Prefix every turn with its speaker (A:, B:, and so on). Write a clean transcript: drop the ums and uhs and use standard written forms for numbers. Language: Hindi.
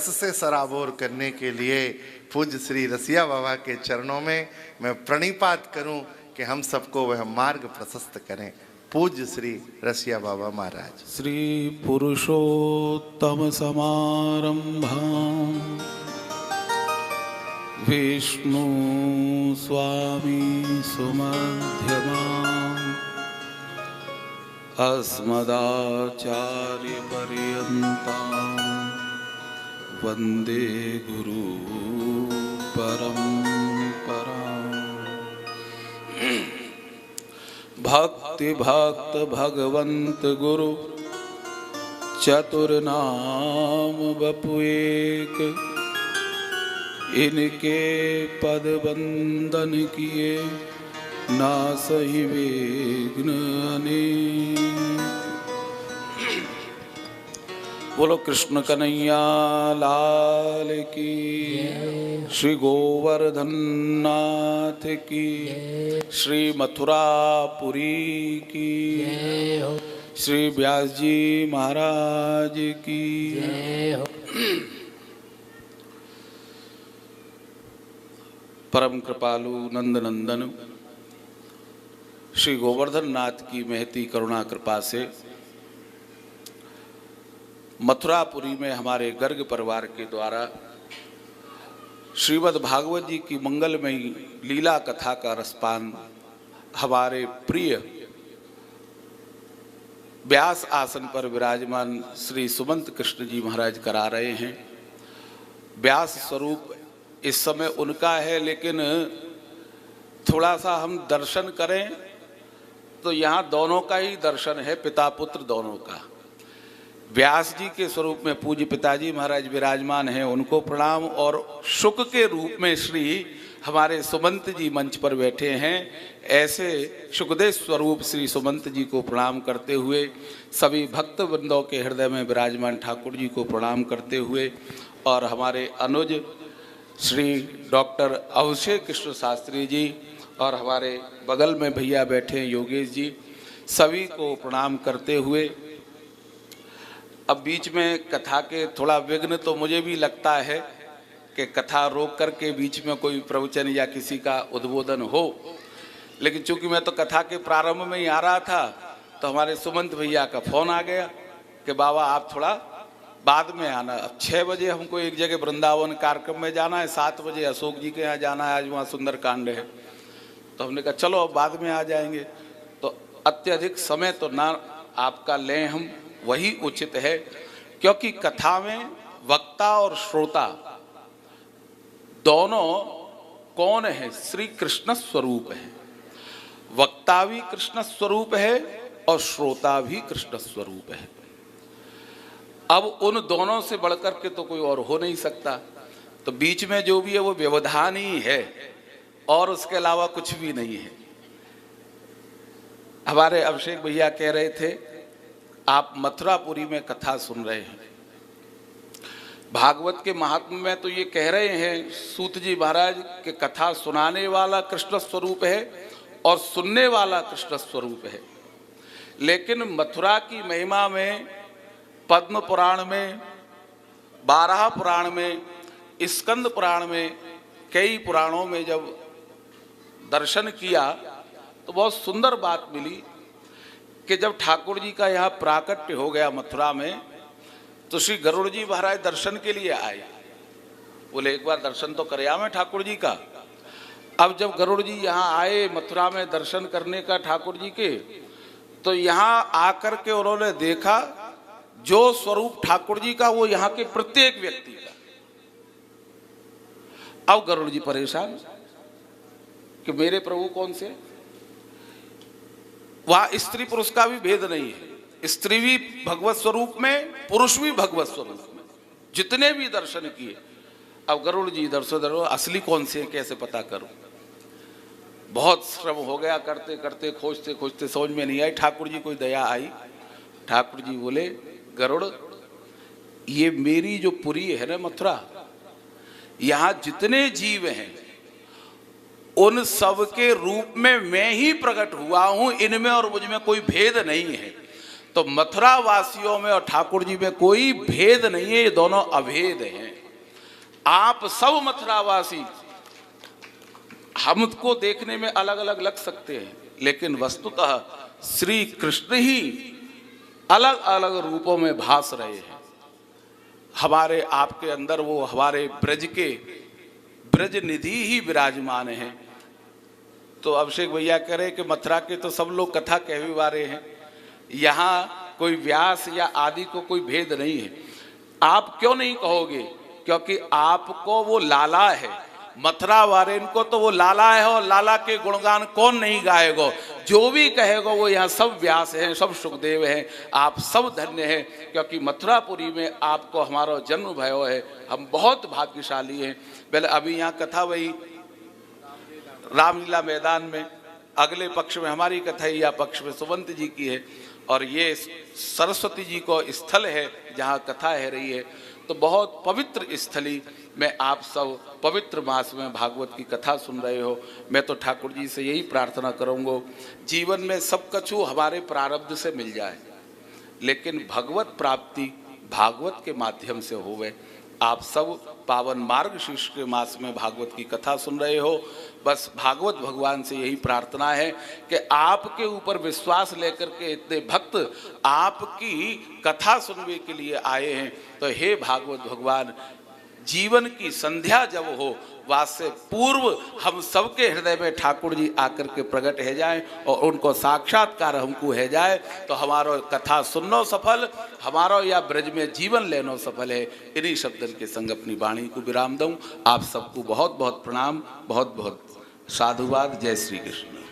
A: रस से सराबोर करने के लिए पूज्य श्री रसिया बाबा के चरणों में मैं प्रणिपात करूं कि हम सबको वह मार्ग प्रशस्त करें। पूज्य श्री रसिया बाबा महाराज।
B: श्री पुरुषोत्तम समारंभां विष्णु स्वामी सुमध्यमाम् अस्मदाचार्य पर्यन्तां वन्दे गुरु परम्पराम्। भक्ति भक्त भगवंत गुरु चतुर्नाम बपु एक, इनके पद वंदन किए नासहि विघ्न अनेक। बोलो कृष्ण कन्हैया लाल की, श्री गोवर्धन नाथ की, श्री मथुरापुरी की, श्री व्यास जी महाराज की। परम कृपालु नंद नंदन श्री गोवर्धन नाथ की महती करुणा कृपा से मथुरापुरी में हमारे गर्ग परिवार के द्वारा श्रीमद् भागवत जी की मंगलमयी लीला कथा का रसपान हमारे प्रिय व्यास आसन पर विराजमान श्री सुमंत कृष्ण जी महाराज करा रहे हैं। व्यास स्वरूप इस समय उनका है, लेकिन थोड़ा सा हम दर्शन करें तो यहाँ दोनों का ही दर्शन है, पिता पुत्र दोनों का। व्यास जी के स्वरूप में पूज्य पिताजी महाराज विराजमान हैं, उनको प्रणाम। और शुक के रूप में श्री हमारे सुमंत जी मंच पर बैठे हैं, ऐसे शुकदेव स्वरूप श्री सुमंत जी को प्रणाम करते हुए सभी भक्त वृंदों के हृदय में विराजमान ठाकुर जी को प्रणाम करते हुए और हमारे अनुज श्री डॉक्टर अभिषेक कृष्ण शास्त्री जी और हमारे बगल में भैया बैठे हैं योगेश जी, सभी को प्रणाम करते हुए अब बीच में कथा के थोड़ा विघ्न तो मुझे भी लगता है कि कथा रोक करके बीच में कोई प्रवचन या किसी का उद्बोधन हो, लेकिन चूंकि मैं तो कथा के प्रारंभ में ही आ रहा था तो हमारे सुमंत भैया का फोन आ गया कि बाबा आप थोड़ा बाद में आना। अब 6 बजे हमको एक जगह वृंदावन कार्यक्रम में जाना है, 7 बजे अशोक जी के यहाँ जाना है, आज वहाँ सुंदर कांड है। तो हमने कहा चलो अब बाद में आ जाएंगे। तो अत्यधिक समय तो ना आपका लें हम, वही उचित है, क्योंकि कथा में वक्ता और श्रोता दोनों कौन है? श्री कृष्ण स्वरूप है। वक्ता भी कृष्ण स्वरूप है और श्रोता भी कृष्ण स्वरूप है। अब उन दोनों से बढ़कर के तो कोई और हो नहीं सकता। तो बीच में जो भी है वो व्यवधान ही है और उसके अलावा कुछ भी नहीं है। हमारे अभिषेक भैया कह रहे थे आप मथुरापुरी में कथा सुन रहे हैं। भागवत के महात्म्य में तो ये कह रहे हैं सूत जी महाराज कि कथा सुनाने वाला कृष्ण स्वरूप है और सुनने वाला कृष्ण स्वरूप है। लेकिन मथुरा की महिमा में पद्म पुराण में, 12 पुराण में, स्कंद पुराण में, कई पुराणों में जब दर्शन किया तो बहुत सुंदर बात मिली कि जब ठाकुर जी का यहाँ प्राकट्य हो गया मथुरा में तो श्री गरुड़ जी महाराज दर्शन के लिए आए। बोले एक बार दर्शन तो करे मैं ठाकुर जी का। अब जब गरुड़ जी यहाँ आए मथुरा में दर्शन करने का ठाकुर जी के, तो यहाँ आकर के उन्होंने देखा जो स्वरूप ठाकुर जी का वो यहाँ के प्रत्येक व्यक्ति का। अब गरुड़ जी परेशान कि मेरे प्रभु कौन से? वहां स्त्री पुरुष का भी भेद नहीं है, स्त्री भी भगवत स्वरूप में, पुरुष भी भगवत स्वरूप में, जितने भी दर्शन किए। अब गरुड़ जी दर्शो असली कौन से कैसे पता करूं? बहुत श्रम हो गया, करते करते खोजते खोजते समझ में नहीं आई। ठाकुर जी को दया आई। ठाकुर जी बोले गरुड़ ये मेरी जो पुरी है ना मथुरा, यहाँ जितने जीव हैं उन सब के रूप में मैं ही प्रकट हुआ हूं, इनमें और मुझ में कोई भेद नहीं है। तो मथुरा वासियों में और ठाकुर जी में कोई भेद नहीं है, ये दोनों अभेद हैं। आप सब मथुरावासी हमको देखने में अलग अलग लग सकते हैं, लेकिन वस्तुतः श्री कृष्ण ही अलग अलग रूपों में भास रहे हैं। हमारे आपके अंदर वो हमारे ब्रज के ब्रज निधि ही विराजमान है। तो अभिषेक भैया कह रहे कि मथुरा के तो सब लोग कथा कहने वाले हैं, यहाँ कोई व्यास या आदि को कोई भेद नहीं है। आप क्यों नहीं कहोगे? क्योंकि आपको वो लाला है, मथुरा वाले इनको तो वो लाला है, और लाला के गुणगान कौन नहीं गाएगा। जो भी कहेगा वो यहाँ सब व्यास हैं, सब सुखदेव हैं, आप सब धन्य हैं, क्योंकि मथुरापुरी में आपको हमारा जन्म भयो है। हम बहुत भाग्यशाली हैं। पहले अभी यहाँ कथा वही रामलीला मैदान में, अगले पक्ष में हमारी कथा है, या पक्ष में सुबंत जी की है, और ये सरस्वती जी को स्थल है जहाँ कथा है रही है। तो बहुत पवित्र स्थली में आप सब पवित्र मास में भागवत की कथा सुन रहे हो। मैं तो ठाकुर जी से यही प्रार्थना करूँगा, जीवन में सब कछु हमारे प्रारब्ध से मिल जाए, लेकिन भगवत प्राप्ति भागवत के माध्यम से होवे। आप सब पावन मार्गशीर्ष के मास में भागवत की कथा सुन रहे हो। बस भागवत भगवान से यही प्रार्थना है कि आपके ऊपर विश्वास लेकर के इतने भक्त आपकी कथा सुनने के लिए आए हैं। तो हे भागवत भगवान, जीवन की संध्या जब हो, वासे पूर्व हम सबके हृदय में ठाकुर जी आकर के प्रकट है जाए और उनको साक्षात्कार हमको है जाए, तो हमारो कथा सुननो सफल, हमारो या ब्रज में जीवन लेनो सफल है। इन्हीं शब्दन के संग अपनी वाणी को विराम दूं। आप सबको बहुत बहुत प्रणाम, बहुत बहुत साधुवाद। जय श्री कृष्ण।